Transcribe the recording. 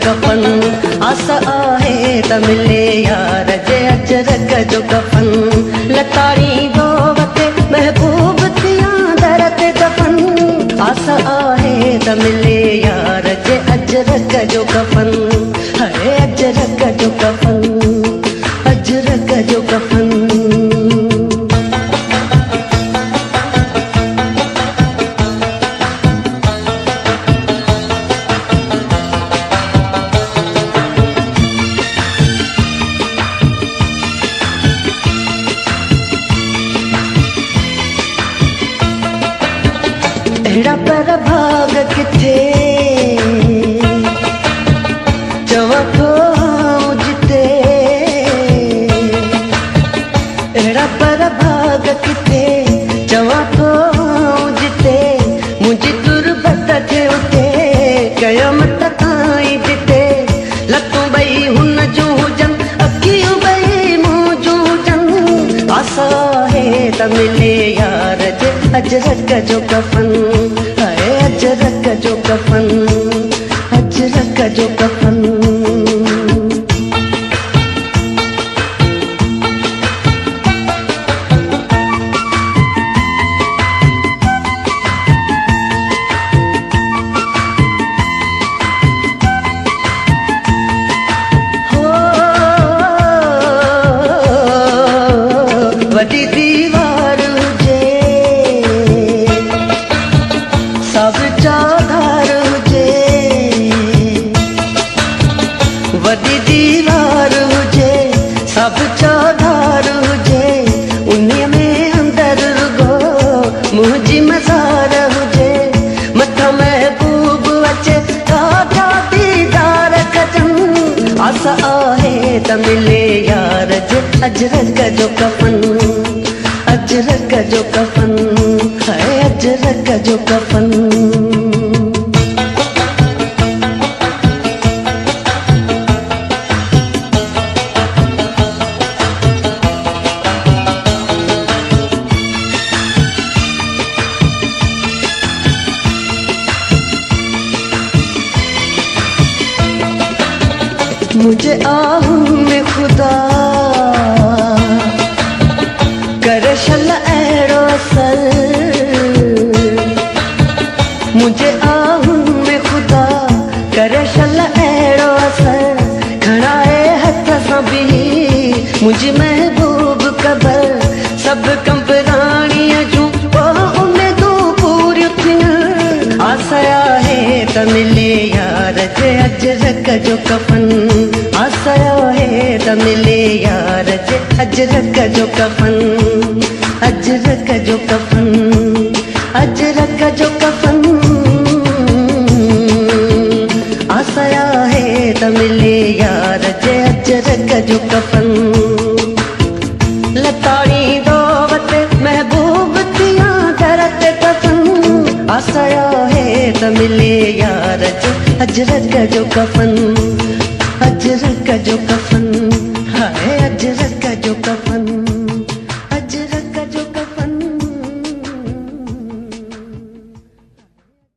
कफन आस आहे त मिले यार जे अजरक जो कफन लताड़ी दो वते महबूब थिया दर ते दफन आस आहे त मिले यार जे अजरक जो कफन है अजरक जो कफन अजरक जो कफन एड़ा पर भाग किथे चवा थो जिते एड़ा पर भाग किथे चवा थो जिते मुझी तुरबत थे उते कयामत ताईं जिते लतूं बई हुन जूं हुजन अखियूं बई मूं जूं हुजन आसा है त मिले यार जे अजरक जो कफन है अजरक जो कफन अजरक जो कफन वडी दीवार हुजे सब चौधार हुजे वडी दीवार हुजे सब चौधार हुजे उन्हीं में अंदर रुगो मुंहिंजी मज़ार हुजे मथा महबूब अचे काका दीदार कजन आस आहे त मिले यार जे अजरक जो कफन अजरक जो कफन है अजरक जो कफन मुझे आहूं में खुदा करे शल अहिड़ो असर मुझे आहूं में खुदा करे शल अहिड़ो असर खणाए हथ सां बि मुंहिंजी महबूब कबर सभु कंबराणीअ जूं उमेदूं पूरियूं थियूं आस आहे त मिले यार जे अजरक जो कफन आस आहे त मिले यार जे अजरक जो कफन अजरक जो कफन अजरक जो कफन आस आहे त मिले यार जे अजरक जो कफन लताड़ी दो वते महबूब थिया दर ते दफन आस आहे त मिले यार जे अजरक जो कफन अजरक जो कफन